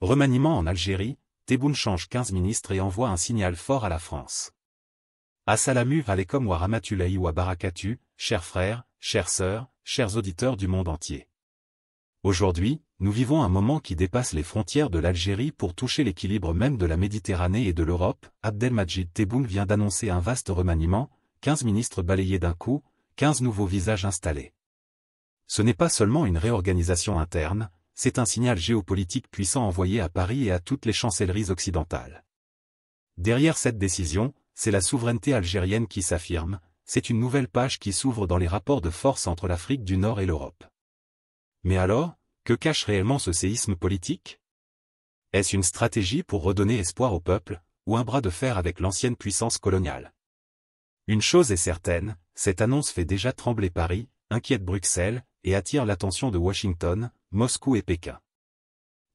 Remaniement en Algérie, Tebboune change 15 ministres et envoie un signal fort à la France. Assalamu alaikum wa rahmatullahi wa barakatuh, chers frères, chères sœurs, chers auditeurs du monde entier. Aujourd'hui, nous vivons un moment qui dépasse les frontières de l'Algérie pour toucher l'équilibre même de la Méditerranée et de l'Europe. Abdelmadjid Tebboune vient d'annoncer un vaste remaniement, 15 ministres balayés d'un coup, 15 nouveaux visages installés. Ce n'est pas seulement une réorganisation interne, c'est un signal géopolitique puissant envoyé à Paris et à toutes les chancelleries occidentales. Derrière cette décision, c'est la souveraineté algérienne qui s'affirme, c'est une nouvelle page qui s'ouvre dans les rapports de force entre l'Afrique du Nord et l'Europe. Mais alors, que cache réellement ce séisme politique? Est-ce une stratégie pour redonner espoir au peuple, ou un bras de fer avec l'ancienne puissance coloniale? Une chose est certaine, cette annonce fait déjà trembler Paris, inquiète Bruxelles, et attire l'attention de Washington, Moscou et Pékin.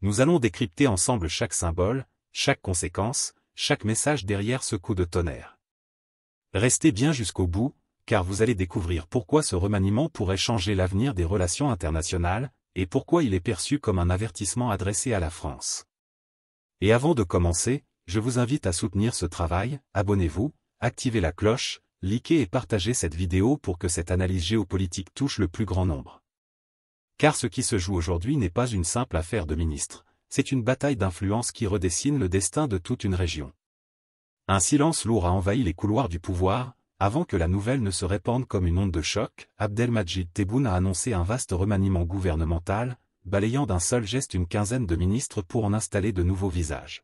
Nous allons décrypter ensemble chaque symbole, chaque conséquence, chaque message derrière ce coup de tonnerre. Restez bien jusqu'au bout, car vous allez découvrir pourquoi ce remaniement pourrait changer l'avenir des relations internationales, et pourquoi il est perçu comme un avertissement adressé à la France. Et avant de commencer, je vous invite à soutenir ce travail, abonnez-vous, activez la cloche, likez et partagez cette vidéo pour que cette analyse géopolitique touche le plus grand nombre. Car ce qui se joue aujourd'hui n'est pas une simple affaire de ministres, c'est une bataille d'influence qui redessine le destin de toute une région. Un silence lourd a envahi les couloirs du pouvoir, avant que la nouvelle ne se répande comme une onde de choc. Abdelmadjid Tebboune a annoncé un vaste remaniement gouvernemental, balayant d'un seul geste une quinzaine de ministres pour en installer de nouveaux visages.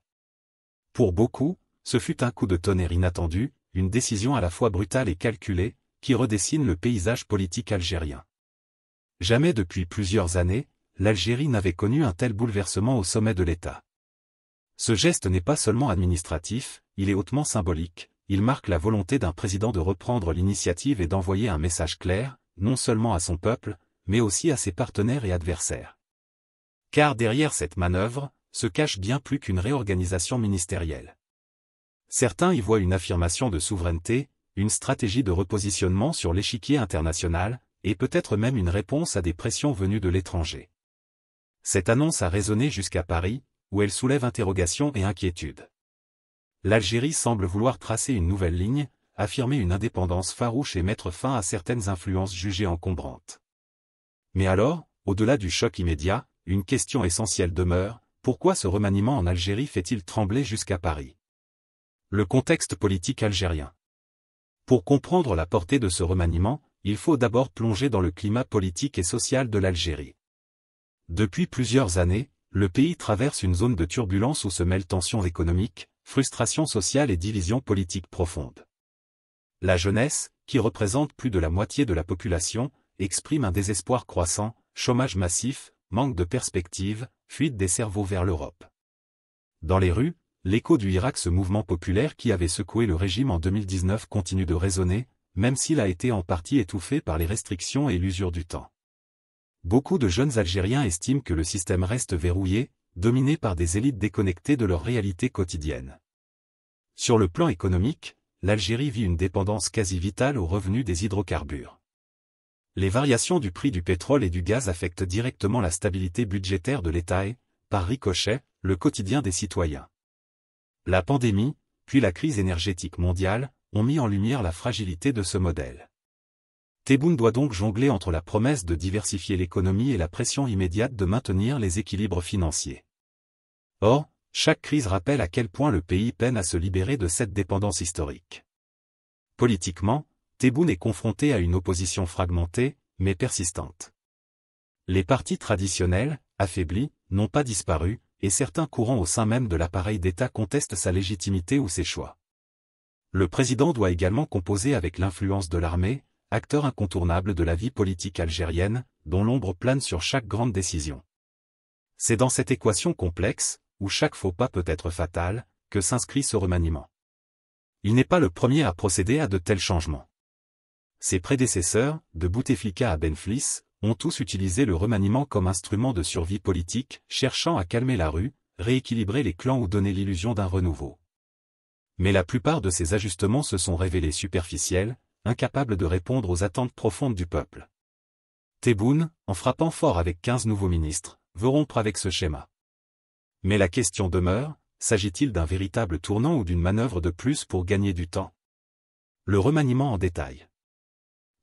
Pour beaucoup, ce fut un coup de tonnerre inattendu, une décision à la fois brutale et calculée, qui redessine le paysage politique algérien. Jamais depuis plusieurs années, l'Algérie n'avait connu un tel bouleversement au sommet de l'État. Ce geste n'est pas seulement administratif, il est hautement symbolique, il marque la volonté d'un président de reprendre l'initiative et d'envoyer un message clair, non seulement à son peuple, mais aussi à ses partenaires et adversaires. Car derrière cette manœuvre, se cache bien plus qu'une réorganisation ministérielle. Certains y voient une affirmation de souveraineté, une stratégie de repositionnement sur l'échiquier international, et peut-être même une réponse à des pressions venues de l'étranger. Cette annonce a résonné jusqu'à Paris, où elle soulève interrogations et inquiétudes. L'Algérie semble vouloir tracer une nouvelle ligne, affirmer une indépendance farouche et mettre fin à certaines influences jugées encombrantes. Mais alors, au-delà du choc immédiat, une question essentielle demeure, pourquoi ce remaniement en Algérie fait-il trembler jusqu'à Paris? Le contexte politique algérien. Pour comprendre la portée de ce remaniement, il faut d'abord plonger dans le climat politique et social de l'Algérie. Depuis plusieurs années, le pays traverse une zone de turbulence où se mêlent tensions économiques, frustration sociale et divisions politiques profondes. La jeunesse, qui représente plus de la moitié de la population, exprime un désespoir croissant, chômage massif, manque de perspectives, fuite des cerveaux vers l'Europe. Dans les rues, l'écho du Irak, ce mouvement populaire qui avait secoué le régime en 2019 continue de résonner, même s'il a été en partie étouffé par les restrictions et l'usure du temps. Beaucoup de jeunes Algériens estiment que le système reste verrouillé, dominé par des élites déconnectées de leur réalité quotidienne. Sur le plan économique, l'Algérie vit une dépendance quasi vitale aux revenus des hydrocarbures. Les variations du prix du pétrole et du gaz affectent directement la stabilité budgétaire de l'État et, par ricochet, le quotidien des citoyens. La pandémie, puis la crise énergétique mondiale, ont mis en lumière la fragilité de ce modèle. Tebboune doit donc jongler entre la promesse de diversifier l'économie et la pression immédiate de maintenir les équilibres financiers. Or, chaque crise rappelle à quel point le pays peine à se libérer de cette dépendance historique. Politiquement, Tebboune est confronté à une opposition fragmentée, mais persistante. Les partis traditionnels, affaiblis, n'ont pas disparu, et certains courants au sein même de l'appareil d'État contestent sa légitimité ou ses choix. Le président doit également composer avec l'influence de l'armée, acteur incontournable de la vie politique algérienne, dont l'ombre plane sur chaque grande décision. C'est dans cette équation complexe, où chaque faux pas peut être fatal, que s'inscrit ce remaniement. Il n'est pas le premier à procéder à de tels changements. Ses prédécesseurs, de Bouteflika à Benflis, ont tous utilisé le remaniement comme instrument de survie politique, cherchant à calmer la rue, rééquilibrer les clans ou donner l'illusion d'un renouveau. Mais la plupart de ces ajustements se sont révélés superficiels, incapables de répondre aux attentes profondes du peuple. Tebboune, en frappant fort avec 15 nouveaux ministres, veut rompre avec ce schéma. Mais la question demeure, s'agit-il d'un véritable tournant ou d'une manœuvre de plus pour gagner du temps? Le remaniement en détail.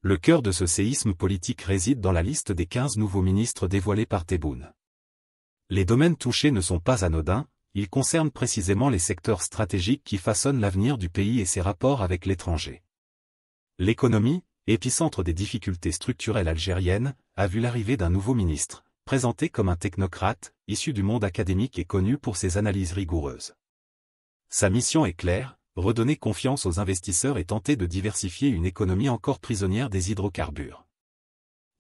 Le cœur de ce séisme politique réside dans la liste des 15 nouveaux ministres dévoilés par Tebboune. Les domaines touchés ne sont pas anodins, ils concernent précisément les secteurs stratégiques qui façonnent l'avenir du pays et ses rapports avec l'étranger. L'économie, épicentre des difficultés structurelles algériennes, a vu l'arrivée d'un nouveau ministre, présenté comme un technocrate, issu du monde académique et connu pour ses analyses rigoureuses. Sa mission est claire, redonner confiance aux investisseurs et tenter de diversifier une économie encore prisonnière des hydrocarbures.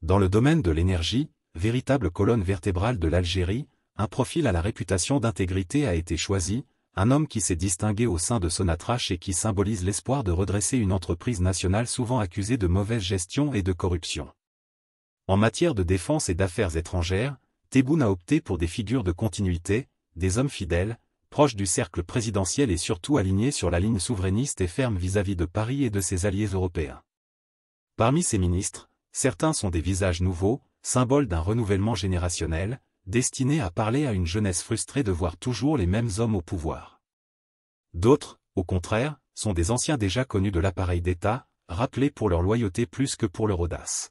Dans le domaine de l'énergie, véritable colonne vertébrale de l'Algérie, un profil à la réputation d'intégrité a été choisi, un homme qui s'est distingué au sein de Sonatrach et qui symbolise l'espoir de redresser une entreprise nationale souvent accusée de mauvaise gestion et de corruption. En matière de défense et d'affaires étrangères, Tebboune a opté pour des figures de continuité, des hommes fidèles, proches du cercle présidentiel et surtout alignés sur la ligne souverainiste et ferme vis-à-vis de Paris et de ses alliés européens. Parmi ces ministres, certains sont des visages nouveaux, symboles d'un renouvellement générationnel, destinés à parler à une jeunesse frustrée de voir toujours les mêmes hommes au pouvoir. D'autres, au contraire, sont des anciens déjà connus de l'appareil d'État, rappelés pour leur loyauté plus que pour leur audace.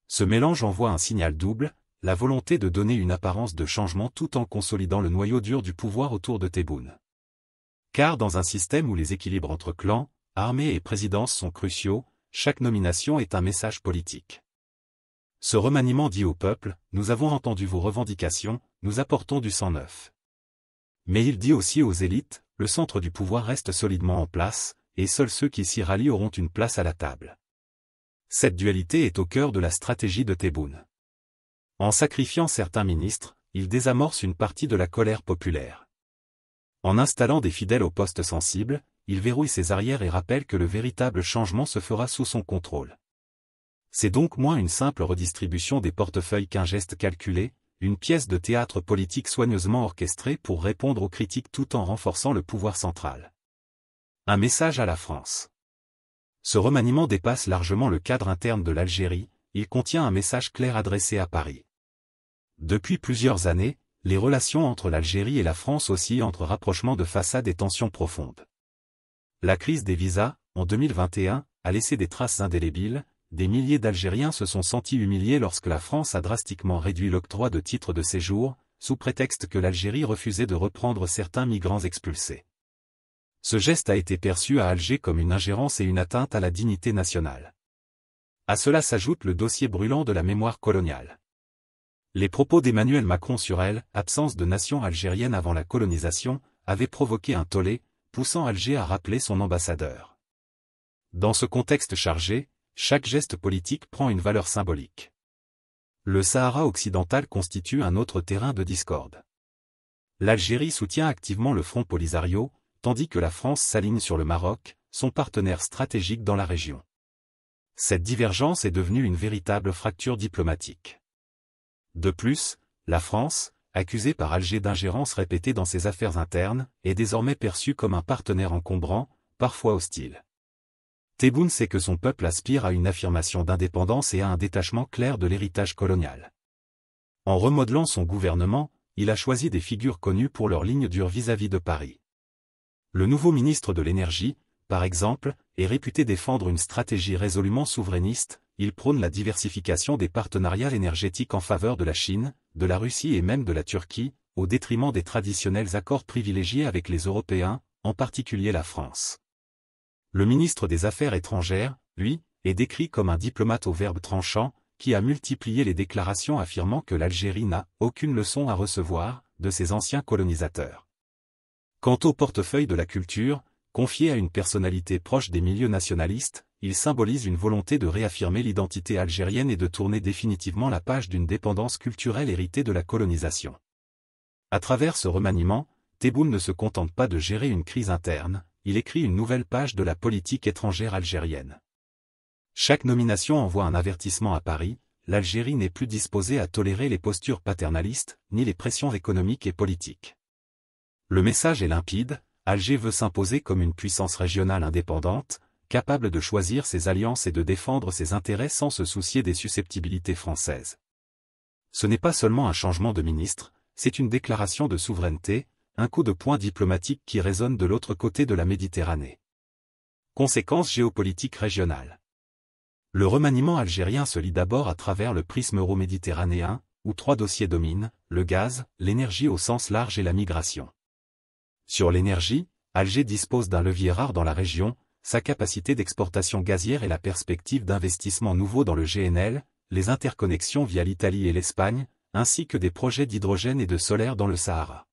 Ce mélange envoie un signal double, la volonté de donner une apparence de changement tout en consolidant le noyau dur du pouvoir autour de Tebboune. Car dans un système où les équilibres entre clans, armée et présidence sont cruciaux, chaque nomination est un message politique. Ce remaniement dit au peuple, nous avons entendu vos revendications, nous apportons du sang neuf. Mais il dit aussi aux élites, le centre du pouvoir reste solidement en place, et seuls ceux qui s'y rallient auront une place à la table. Cette dualité est au cœur de la stratégie de Tebboune. En sacrifiant certains ministres, il désamorce une partie de la colère populaire. En installant des fidèles aux postes sensibles, il verrouille ses arrières et rappelle que le véritable changement se fera sous son contrôle. C'est donc moins une simple redistribution des portefeuilles qu'un geste calculé, une pièce de théâtre politique soigneusement orchestrée pour répondre aux critiques tout en renforçant le pouvoir central. Un message à la France. Ce remaniement dépasse largement le cadre interne de l'Algérie, il contient un message clair adressé à Paris. Depuis plusieurs années, les relations entre l'Algérie et la France oscillent entre rapprochement de façade et tensions profondes. La crise des visas, en 2021, a laissé des traces indélébiles. Des milliers d'Algériens se sont sentis humiliés lorsque la France a drastiquement réduit l'octroi de titres de séjour, sous prétexte que l'Algérie refusait de reprendre certains migrants expulsés. Ce geste a été perçu à Alger comme une ingérence et une atteinte à la dignité nationale. À cela s'ajoute le dossier brûlant de la mémoire coloniale. Les propos d'Emmanuel Macron sur elle, absence de nation algérienne avant la colonisation, avaient provoqué un tollé, poussant Alger à rappeler son ambassadeur. Dans ce contexte chargé, chaque geste politique prend une valeur symbolique. Le Sahara occidental constitue un autre terrain de discorde. L'Algérie soutient activement le Front Polisario, tandis que la France s'aligne sur le Maroc, son partenaire stratégique dans la région. Cette divergence est devenue une véritable fracture diplomatique. De plus, la France, accusée par Alger d'ingérence répétée dans ses affaires internes, est désormais perçue comme un partenaire encombrant, parfois hostile. Tebboune sait que son peuple aspire à une affirmation d'indépendance et à un détachement clair de l'héritage colonial. En remodelant son gouvernement, il a choisi des figures connues pour leur ligne dure vis-à-vis de Paris. Le nouveau ministre de l'Énergie, par exemple, est réputé défendre une stratégie résolument souverainiste, il prône la diversification des partenariats énergétiques en faveur de la Chine, de la Russie et même de la Turquie, au détriment des traditionnels accords privilégiés avec les Européens, en particulier la France. Le ministre des Affaires étrangères, lui, est décrit comme un diplomate au verbe tranchant, qui a multiplié les déclarations affirmant que l'Algérie n'a aucune leçon à recevoir de ses anciens colonisateurs. Quant au portefeuille de la culture, confié à une personnalité proche des milieux nationalistes, il symbolise une volonté de réaffirmer l'identité algérienne et de tourner définitivement la page d'une dépendance culturelle héritée de la colonisation. À travers ce remaniement, Tebboune ne se contente pas de gérer une crise interne, il écrit une nouvelle page de la politique étrangère algérienne. Chaque nomination envoie un avertissement à Paris, l'Algérie n'est plus disposée à tolérer les postures paternalistes, ni les pressions économiques et politiques. Le message est limpide, Alger veut s'imposer comme une puissance régionale indépendante, capable de choisir ses alliances et de défendre ses intérêts sans se soucier des susceptibilités françaises. Ce n'est pas seulement un changement de ministre, c'est une déclaration de souveraineté, un coup de poing diplomatique qui résonne de l'autre côté de la Méditerranée. Conséquences géopolitiques régionales. Le remaniement algérien se lit d'abord à travers le prisme euro-méditerranéen, où 3 dossiers dominent, le gaz, l'énergie au sens large et la migration. Sur l'énergie, Alger dispose d'un levier rare dans la région, sa capacité d'exportation gazière et la perspective d'investissements nouveaux dans le GNL, les interconnexions via l'Italie et l'Espagne, ainsi que des projets d'hydrogène et de solaire dans le Sahara.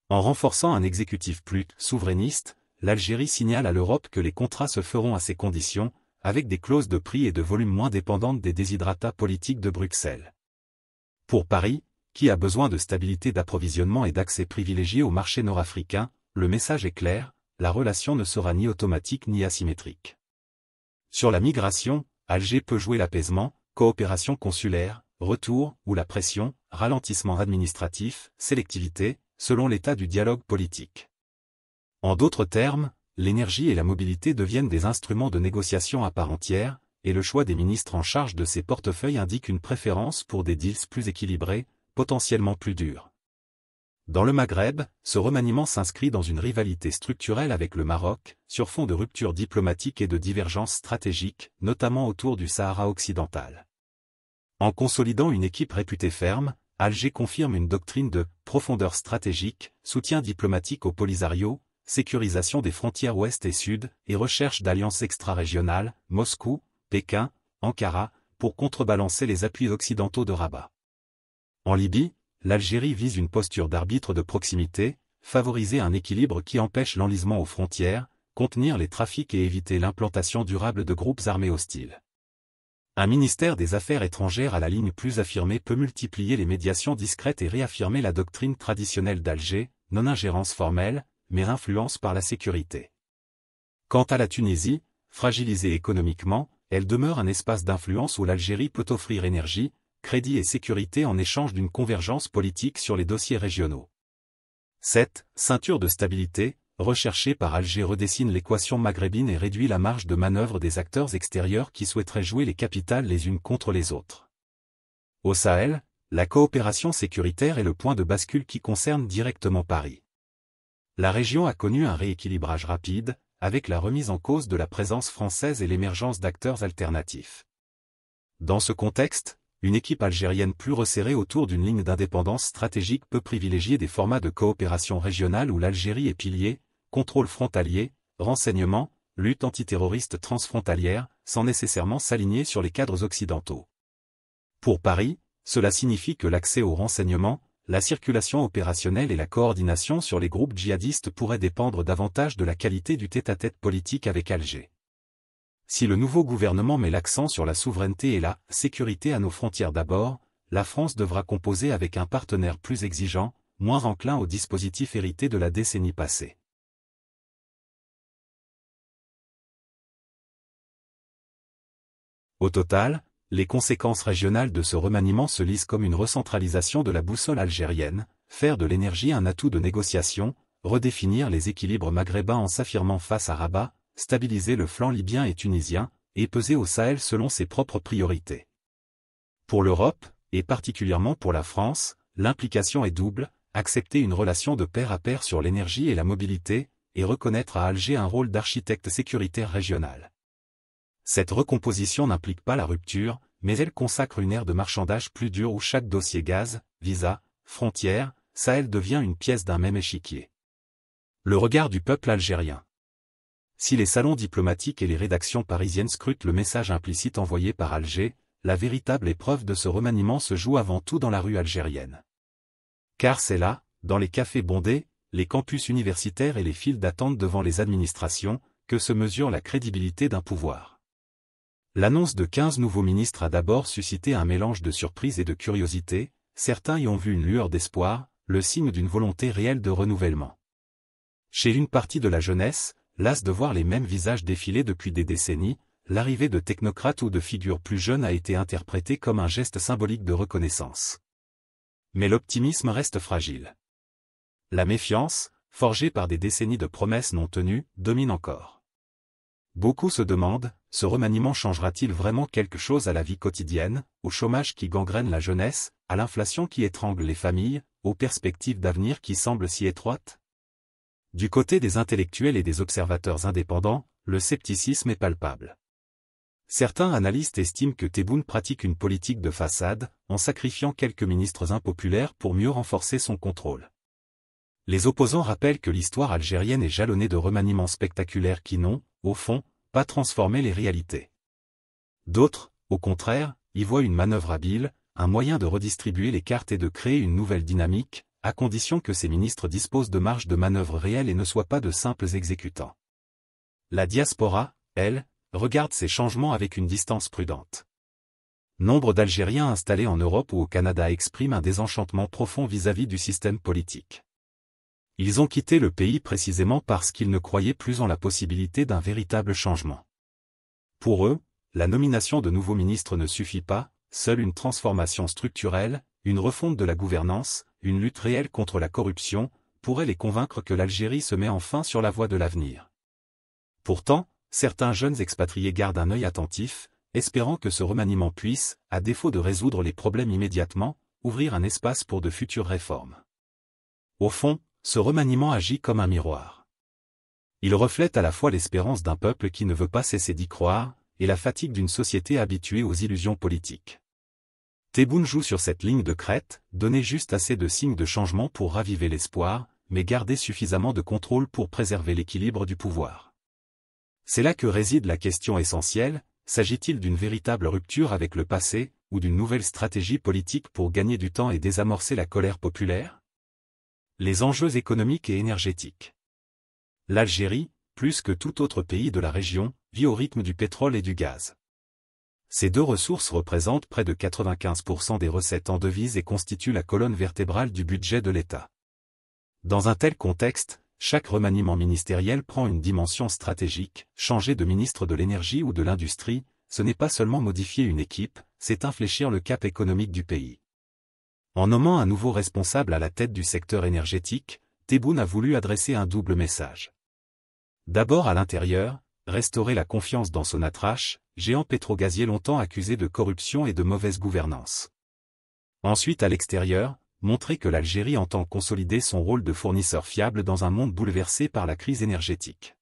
En renforçant un exécutif plus souverainiste, l'Algérie signale à l'Europe que les contrats se feront à ces conditions, avec des clauses de prix et de volume moins dépendantes des desiderata politiques de Bruxelles. Pour Paris, qui a besoin de stabilité d'approvisionnement et d'accès privilégié au marché nord-africain, le message est clair, la relation ne sera ni automatique ni asymétrique. Sur la migration, Alger peut jouer l'apaisement, coopération consulaire, retour, ou la pression, ralentissement administratif, sélectivité, selon l'état du dialogue politique. En d'autres termes, l'énergie et la mobilité deviennent des instruments de négociation à part entière, et le choix des ministres en charge de ces portefeuilles indique une préférence pour des deals plus équilibrés, potentiellement plus durs. Dans le Maghreb, ce remaniement s'inscrit dans une rivalité structurelle avec le Maroc, sur fond de ruptures diplomatiques et de divergences stratégiques, notamment autour du Sahara occidental. En consolidant une équipe réputée ferme, Alger confirme une doctrine de « profondeur stratégique », soutien diplomatique au Polisario, sécurisation des frontières ouest et sud, et recherche d'alliances extra-régionales, Moscou, Pékin, Ankara, pour contrebalancer les appuis occidentaux de Rabat. En Libye, l'Algérie vise une posture d'arbitre de proximité, favoriser un équilibre qui empêche l'enlisement aux frontières, contenir les trafics et éviter l'implantation durable de groupes armés hostiles. Un ministère des Affaires étrangères à la ligne plus affirmée peut multiplier les médiations discrètes et réaffirmer la doctrine traditionnelle d'Alger, non-ingérence formelle, mais influence par la sécurité. Quant à la Tunisie, fragilisée économiquement, elle demeure un espace d'influence où l'Algérie peut offrir énergie, crédit et sécurité en échange d'une convergence politique sur les dossiers régionaux. Cette ceinture de stabilité, recherchée par Alger redessine l'équation maghrébine et réduit la marge de manœuvre des acteurs extérieurs qui souhaiteraient jouer les capitales les unes contre les autres. Au Sahel, la coopération sécuritaire est le point de bascule qui concerne directement Paris. La région a connu un rééquilibrage rapide, avec la remise en cause de la présence française et l'émergence d'acteurs alternatifs. Dans ce contexte, une équipe algérienne plus resserrée autour d'une ligne d'indépendance stratégique peut privilégier des formats de coopération régionale où l'Algérie est pilier, contrôle frontalier, renseignement, lutte antiterroriste transfrontalière, sans nécessairement s'aligner sur les cadres occidentaux. Pour Paris, cela signifie que l'accès au renseignement, la circulation opérationnelle et la coordination sur les groupes djihadistes pourraient dépendre davantage de la qualité du tête-à-tête politique avec Alger. Si le nouveau gouvernement met l'accent sur la souveraineté et la sécurité à nos frontières d'abord, la France devra composer avec un partenaire plus exigeant, moins enclin aux dispositifs hérités de la décennie passée. Au total, les conséquences régionales de ce remaniement se lisent comme une recentralisation de la boussole algérienne, faire de l'énergie un atout de négociation, redéfinir les équilibres maghrébins en s'affirmant face à Rabat, stabiliser le flanc libyen et tunisien, et peser au Sahel selon ses propres priorités. Pour l'Europe, et particulièrement pour la France, l'implication est double, accepter une relation de pair à pair sur l'énergie et la mobilité, et reconnaître à Alger un rôle d'architecte sécuritaire régional. Cette recomposition n'implique pas la rupture, mais elle consacre une ère de marchandage plus dure où chaque dossier gaz, visa, frontières, Sahel devient une pièce d'un même échiquier. Le regard du peuple algérien. Si les salons diplomatiques et les rédactions parisiennes scrutent le message implicite envoyé par Alger, la véritable épreuve de ce remaniement se joue avant tout dans la rue algérienne. Car c'est là, dans les cafés bondés, les campus universitaires et les files d'attente devant les administrations, que se mesure la crédibilité d'un pouvoir. L'annonce de 15 nouveaux ministres a d'abord suscité un mélange de surprise et de curiosité, certains y ont vu une lueur d'espoir, le signe d'une volonté réelle de renouvellement. Chez une partie de la jeunesse, las de voir les mêmes visages défiler depuis des décennies, l'arrivée de technocrates ou de figures plus jeunes a été interprétée comme un geste symbolique de reconnaissance. Mais l'optimisme reste fragile. La méfiance, forgée par des décennies de promesses non tenues, domine encore. Beaucoup se demandent, ce remaniement changera-t-il vraiment quelque chose à la vie quotidienne, au chômage qui gangrène la jeunesse, à l'inflation qui étrangle les familles, aux perspectives d'avenir qui semblent si étroites? Du côté des intellectuels et des observateurs indépendants, le scepticisme est palpable. Certains analystes estiment que Tebboune pratique une politique de façade, en sacrifiant quelques ministres impopulaires pour mieux renforcer son contrôle. Les opposants rappellent que l'histoire algérienne est jalonnée de remaniements spectaculaires qui n'ont, au fond, pas transformé les réalités. D'autres, au contraire, y voient une manœuvre habile, un moyen de redistribuer les cartes et de créer une nouvelle dynamique, à condition que ces ministres disposent de marge de manœuvre réelle et ne soient pas de simples exécutants. La diaspora, elle, regarde ces changements avec une distance prudente. Nombre d'Algériens installés en Europe ou au Canada expriment un désenchantement profond vis-à-vis du système politique. Ils ont quitté le pays précisément parce qu'ils ne croyaient plus en la possibilité d'un véritable changement. Pour eux, la nomination de nouveaux ministres ne suffit pas, seule une transformation structurelle, une refonte de la gouvernance, une lutte réelle contre la corruption, pourrait les convaincre que l'Algérie se met enfin sur la voie de l'avenir. Pourtant, certains jeunes expatriés gardent un œil attentif, espérant que ce remaniement puisse, à défaut de résoudre les problèmes immédiatement, ouvrir un espace pour de futures réformes. Au fond, ce remaniement agit comme un miroir. Il reflète à la fois l'espérance d'un peuple qui ne veut pas cesser d'y croire, et la fatigue d'une société habituée aux illusions politiques. Tebboune joue sur cette ligne de crête, donner juste assez de signes de changement pour raviver l'espoir, mais garder suffisamment de contrôle pour préserver l'équilibre du pouvoir. C'est là que réside la question essentielle, s'agit-il d'une véritable rupture avec le passé, ou d'une nouvelle stratégie politique pour gagner du temps et désamorcer la colère populaire? Les enjeux économiques et énergétiques. L'Algérie, plus que tout autre pays de la région, vit au rythme du pétrole et du gaz. Ces deux ressources représentent près de 95% des recettes en devises et constituent la colonne vertébrale du budget de l'État. Dans un tel contexte, chaque remaniement ministériel prend une dimension stratégique. Changer de ministre de l'énergie ou de l'industrie, ce n'est pas seulement modifier une équipe, c'est infléchir le cap économique du pays. En nommant un nouveau responsable à la tête du secteur énergétique, Tebboune a voulu adresser un double message. D'abord à l'intérieur, restaurer la confiance dans Sonatrach, géant pétrogazier longtemps accusé de corruption et de mauvaise gouvernance. Ensuite à l'extérieur, montrer que l'Algérie entend consolider son rôle de fournisseur fiable dans un monde bouleversé par la crise énergétique.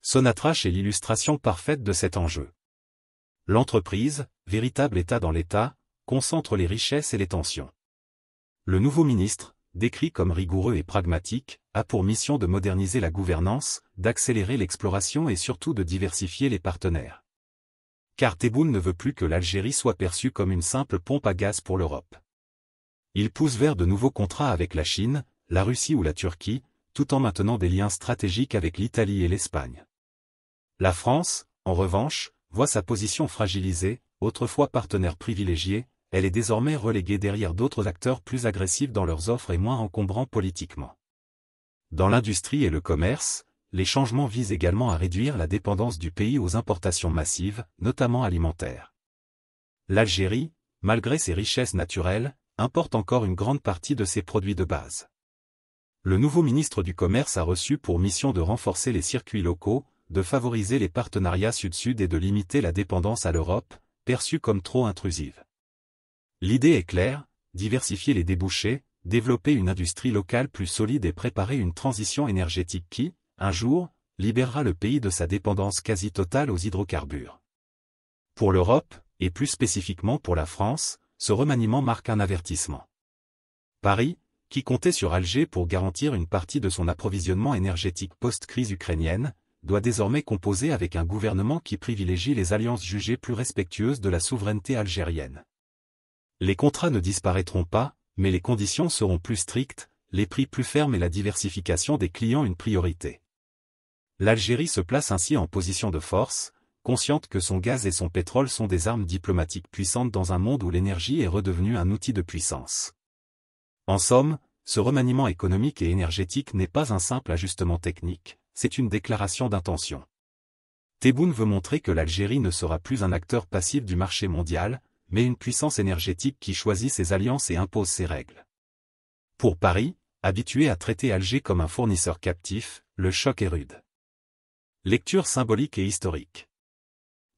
Sonatrach est l'illustration parfaite de cet enjeu. L'entreprise, véritable État dans l'État, concentre les richesses et les tensions. Le nouveau ministre, décrit comme rigoureux et pragmatique, a pour mission de moderniser la gouvernance, d'accélérer l'exploration et surtout de diversifier les partenaires. Car Tebboune ne veut plus que l'Algérie soit perçue comme une simple pompe à gaz pour l'Europe. Il pousse vers de nouveaux contrats avec la Chine, la Russie ou la Turquie, tout en maintenant des liens stratégiques avec l'Italie et l'Espagne. La France, en revanche, voit sa position fragilisée, autrefois partenaire privilégié, elle est désormais reléguée derrière d'autres acteurs plus agressifs dans leurs offres et moins encombrants politiquement. Dans l'industrie et le commerce, les changements visent également à réduire la dépendance du pays aux importations massives, notamment alimentaires. L'Algérie, malgré ses richesses naturelles, importe encore une grande partie de ses produits de base. Le nouveau ministre du Commerce a reçu pour mission de renforcer les circuits locaux, de favoriser les partenariats sud-sud et de limiter la dépendance à l'Europe, perçue comme trop intrusive. L'idée est claire, diversifier les débouchés, développer une industrie locale plus solide et préparer une transition énergétique qui, un jour, libérera le pays de sa dépendance quasi totale aux hydrocarbures. Pour l'Europe, et plus spécifiquement pour la France, ce remaniement marque un avertissement. Paris, qui comptait sur Alger pour garantir une partie de son approvisionnement énergétique post-crise ukrainienne, doit désormais composer avec un gouvernement qui privilégie les alliances jugées plus respectueuses de la souveraineté algérienne. Les contrats ne disparaîtront pas, mais les conditions seront plus strictes, les prix plus fermes et la diversification des clients une priorité. L'Algérie se place ainsi en position de force, consciente que son gaz et son pétrole sont des armes diplomatiques puissantes dans un monde où l'énergie est redevenue un outil de puissance. En somme, ce remaniement économique et énergétique n'est pas un simple ajustement technique, c'est une déclaration d'intention. Tebboune veut montrer que l'Algérie ne sera plus un acteur passif du marché mondial, mais une puissance énergétique qui choisit ses alliances et impose ses règles. Pour Paris, habitué à traiter Alger comme un fournisseur captif, le choc est rude. Lecture symbolique et historique.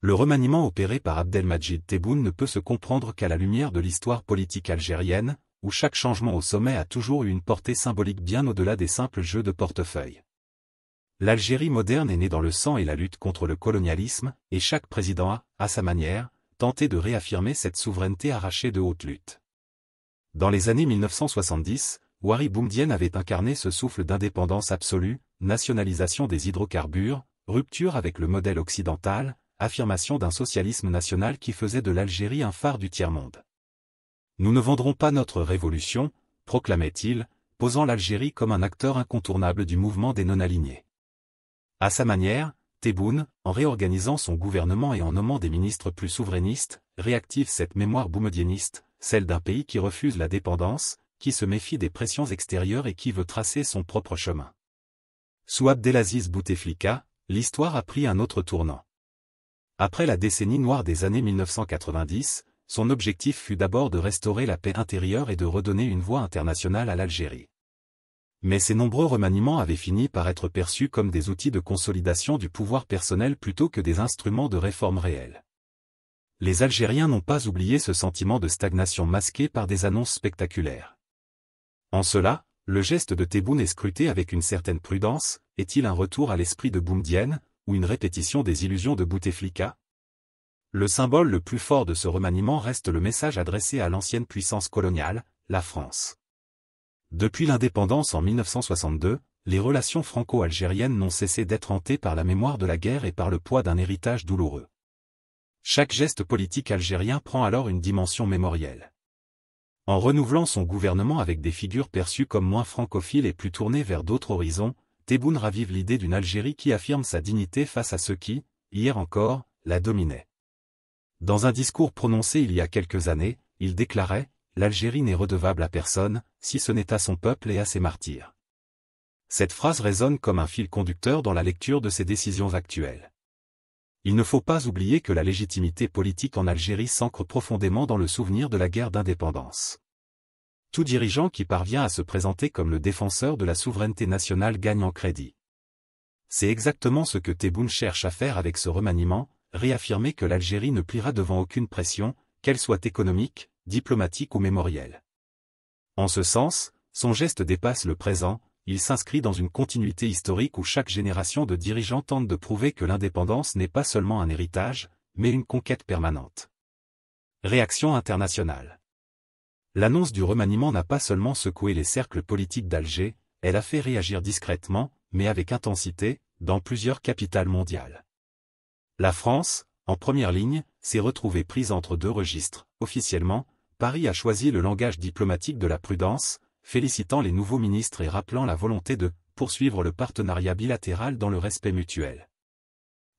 Le remaniement opéré par Abdelmadjid Tebboune ne peut se comprendre qu'à la lumière de l'histoire politique algérienne, où chaque changement au sommet a toujours eu une portée symbolique bien au-delà des simples jeux de portefeuille. L'Algérie moderne est née dans le sang et la lutte contre le colonialisme, et chaque président a, à sa manière, tenté de réaffirmer cette souveraineté arrachée de haute lutte. Dans les années 1970, Houari Boumedienne avait incarné ce souffle d'indépendance absolue, nationalisation des hydrocarbures, rupture avec le modèle occidental, affirmation d'un socialisme national qui faisait de l'Algérie un phare du tiers-monde. Nous ne vendrons pas notre révolution, proclamait-il, posant l'Algérie comme un acteur incontournable du mouvement des non-alignés. À sa manière, Tebboune, en réorganisant son gouvernement et en nommant des ministres plus souverainistes, réactive cette mémoire boumedienniste, celle d'un pays qui refuse la dépendance, qui se méfie des pressions extérieures et qui veut tracer son propre chemin. Sous Abdelaziz Bouteflika, l'histoire a pris un autre tournant. Après la décennie noire des années 1990, son objectif fut d'abord de restaurer la paix intérieure et de redonner une voix internationale à l'Algérie. Mais ces nombreux remaniements avaient fini par être perçus comme des outils de consolidation du pouvoir personnel plutôt que des instruments de réforme réelle. Les Algériens n'ont pas oublié ce sentiment de stagnation masqué par des annonces spectaculaires. En cela, le geste de Tebboune est scruté avec une certaine prudence, est-il un retour à l'esprit de Boumedienne, ou une répétition des illusions de Bouteflika? Le symbole le plus fort de ce remaniement reste le message adressé à l'ancienne puissance coloniale, la France. Depuis l'indépendance en 1962, les relations franco-algériennes n'ont cessé d'être hantées par la mémoire de la guerre et par le poids d'un héritage douloureux. Chaque geste politique algérien prend alors une dimension mémorielle. En renouvelant son gouvernement avec des figures perçues comme moins francophiles et plus tournées vers d'autres horizons, Tebboune ravive l'idée d'une Algérie qui affirme sa dignité face à ceux qui, hier encore, la dominaient. Dans un discours prononcé il y a quelques années, il déclarait « L'Algérie n'est redevable à personne, si ce n'est à son peuple et à ses martyrs ». Cette phrase résonne comme un fil conducteur dans la lecture de ses décisions actuelles. Il ne faut pas oublier que la légitimité politique en Algérie s'ancre profondément dans le souvenir de la guerre d'indépendance. Tout dirigeant qui parvient à se présenter comme le défenseur de la souveraineté nationale gagne en crédit. C'est exactement ce que Tebboune cherche à faire avec ce remaniement, réaffirmer que l'Algérie ne pliera devant aucune pression, qu'elle soit économique, diplomatique ou mémorielle. En ce sens, son geste dépasse le présent, il s'inscrit dans une continuité historique où chaque génération de dirigeants tente de prouver que l'indépendance n'est pas seulement un héritage, mais une conquête permanente. Réaction internationale. L'annonce du remaniement n'a pas seulement secoué les cercles politiques d'Alger, elle a fait réagir discrètement, mais avec intensité, dans plusieurs capitales mondiales. La France, en première ligne, s'est retrouvée prise entre deux registres. Officiellement, Paris a choisi le langage diplomatique de la prudence, félicitant les nouveaux ministres et rappelant la volonté de poursuivre le partenariat bilatéral dans le respect mutuel.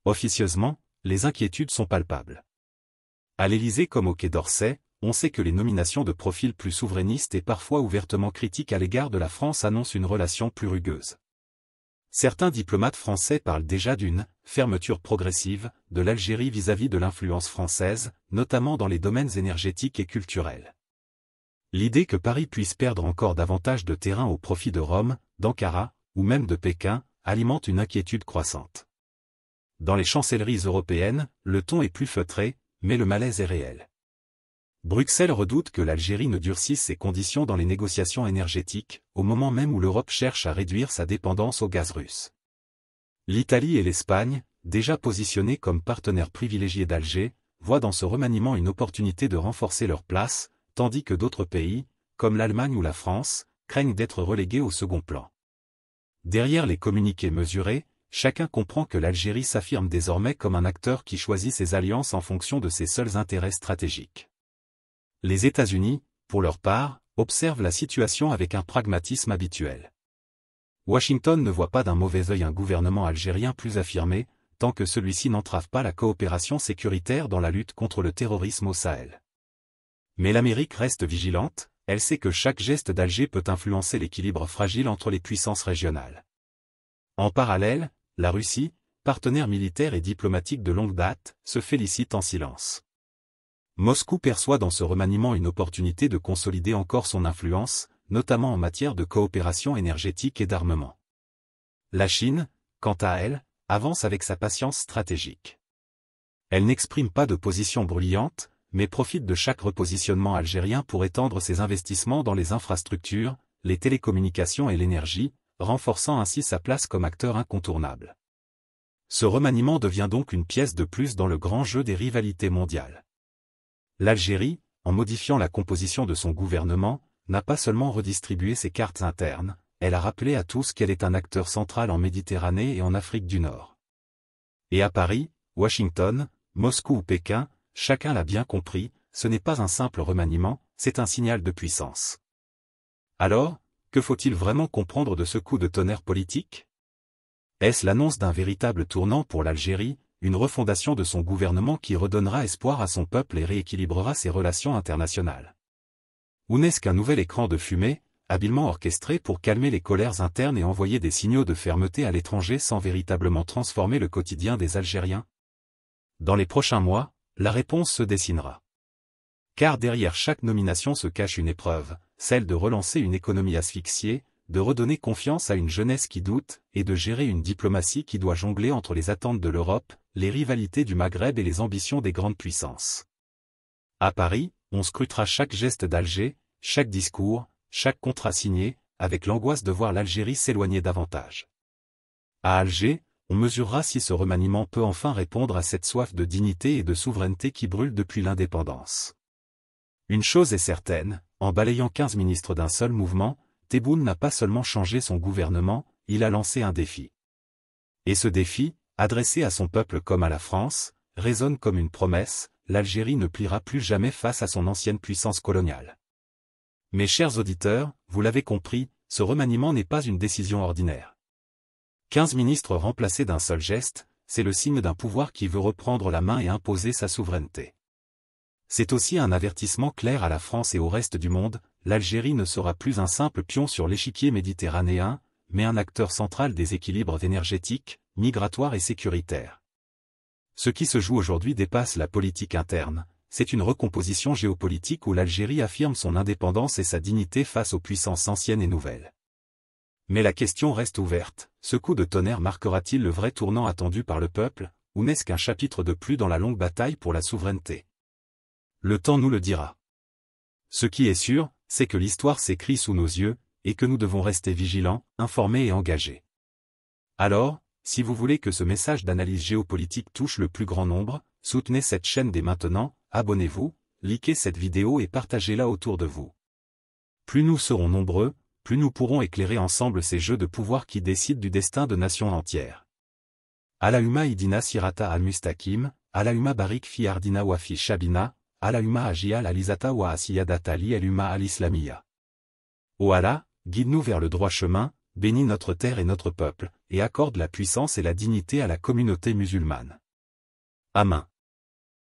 Officieusement, les inquiétudes sont palpables. À l'Élysée comme au Quai d'Orsay, on sait que les nominations de profils plus souverainistes et parfois ouvertement critiques à l'égard de la France annoncent une relation plus rugueuse. Certains diplomates français parlent déjà d'une « fermeture progressive » de l'Algérie vis-à-vis de l'influence française, notamment dans les domaines énergétiques et culturels. L'idée que Paris puisse perdre encore davantage de terrain au profit de Rome, d'Ankara, ou même de Pékin, alimente une inquiétude croissante. Dans les chancelleries européennes, le ton est plus feutré, mais le malaise est réel. Bruxelles redoute que l'Algérie ne durcisse ses conditions dans les négociations énergétiques, au moment même où l'Europe cherche à réduire sa dépendance au gaz russe. L'Italie et l'Espagne, déjà positionnées comme partenaires privilégiés d'Alger, voient dans ce remaniement une opportunité de renforcer leur place, tandis que d'autres pays, comme l'Allemagne ou la France, craignent d'être relégués au second plan. Derrière les communiqués mesurés, chacun comprend que l'Algérie s'affirme désormais comme un acteur qui choisit ses alliances en fonction de ses seuls intérêts stratégiques. Les États-Unis, pour leur part, observent la situation avec un pragmatisme habituel. Washington ne voit pas d'un mauvais œil un gouvernement algérien plus affirmé, tant que celui-ci n'entrave pas la coopération sécuritaire dans la lutte contre le terrorisme au Sahel. Mais l'Amérique reste vigilante, elle sait que chaque geste d'Alger peut influencer l'équilibre fragile entre les puissances régionales. En parallèle, la Russie, partenaire militaire et diplomatique de longue date, se félicite en silence. Moscou perçoit dans ce remaniement une opportunité de consolider encore son influence, notamment en matière de coopération énergétique et d'armement. La Chine, quant à elle, avance avec sa patience stratégique. Elle n'exprime pas de position bruyante, mais profite de chaque repositionnement algérien pour étendre ses investissements dans les infrastructures, les télécommunications et l'énergie, renforçant ainsi sa place comme acteur incontournable. Ce remaniement devient donc une pièce de plus dans le grand jeu des rivalités mondiales. L'Algérie, en modifiant la composition de son gouvernement, n'a pas seulement redistribué ses cartes internes, elle a rappelé à tous qu'elle est un acteur central en Méditerranée et en Afrique du Nord. Et à Paris, Washington, Moscou ou Pékin, chacun l'a bien compris, ce n'est pas un simple remaniement, c'est un signal de puissance. Alors, que faut-il vraiment comprendre de ce coup de tonnerre politique? Est-ce l'annonce d'un véritable tournant pour l'Algérie, une refondation de son gouvernement qui redonnera espoir à son peuple et rééquilibrera ses relations internationales? Ou n'est-ce qu'un nouvel écran de fumée, habilement orchestré pour calmer les colères internes et envoyer des signaux de fermeté à l'étranger sans véritablement transformer le quotidien des Algériens? Dans les prochains mois, la réponse se dessinera. Car derrière chaque nomination se cache une épreuve, celle de relancer une économie asphyxiée, de redonner confiance à une jeunesse qui doute, et de gérer une diplomatie qui doit jongler entre les attentes de l'Europe, les rivalités du Maghreb et les ambitions des grandes puissances. À Paris, on scrutera chaque geste d'Alger, chaque discours, chaque contrat signé, avec l'angoisse de voir l'Algérie s'éloigner davantage. À Alger, on mesurera si ce remaniement peut enfin répondre à cette soif de dignité et de souveraineté qui brûle depuis l'indépendance. Une chose est certaine, en balayant 15 ministres d'un seul mouvement, Tebboune n'a pas seulement changé son gouvernement, il a lancé un défi. Et ce défi, adressé à son peuple comme à la France, résonne comme une promesse, l'Algérie ne pliera plus jamais face à son ancienne puissance coloniale. Mes chers auditeurs, vous l'avez compris, ce remaniement n'est pas une décision ordinaire. 15 ministres remplacés d'un seul geste, c'est le signe d'un pouvoir qui veut reprendre la main et imposer sa souveraineté. C'est aussi un avertissement clair à la France et au reste du monde, l'Algérie ne sera plus un simple pion sur l'échiquier méditerranéen, mais un acteur central des équilibres énergétiques, migratoires et sécuritaires. Ce qui se joue aujourd'hui dépasse la politique interne, c'est une recomposition géopolitique où l'Algérie affirme son indépendance et sa dignité face aux puissances anciennes et nouvelles. Mais la question reste ouverte, ce coup de tonnerre marquera-t-il le vrai tournant attendu par le peuple, ou n'est-ce qu'un chapitre de plus dans la longue bataille pour la souveraineté? Le temps nous le dira. Ce qui est sûr, c'est que l'histoire s'écrit sous nos yeux, et que nous devons rester vigilants, informés et engagés. Alors, si vous voulez que ce message d'analyse géopolitique touche le plus grand nombre, soutenez cette chaîne dès maintenant, abonnez-vous, likez cette vidéo et partagez-la autour de vous. Plus nous serons nombreux, plus nous pourrons éclairer ensemble ces jeux de pouvoir qui décident du destin de nations entières. Allahumma idina sirata al-mustaqim, Allahumma barik fi ardina wa fi shabina, Allahumma ajial alizata wa asiyadata li al-umma al-islamiyya. Ô Allah, guide-nous vers le droit chemin, bénis notre terre et notre peuple, et accorde la puissance et la dignité à la communauté musulmane. Amen.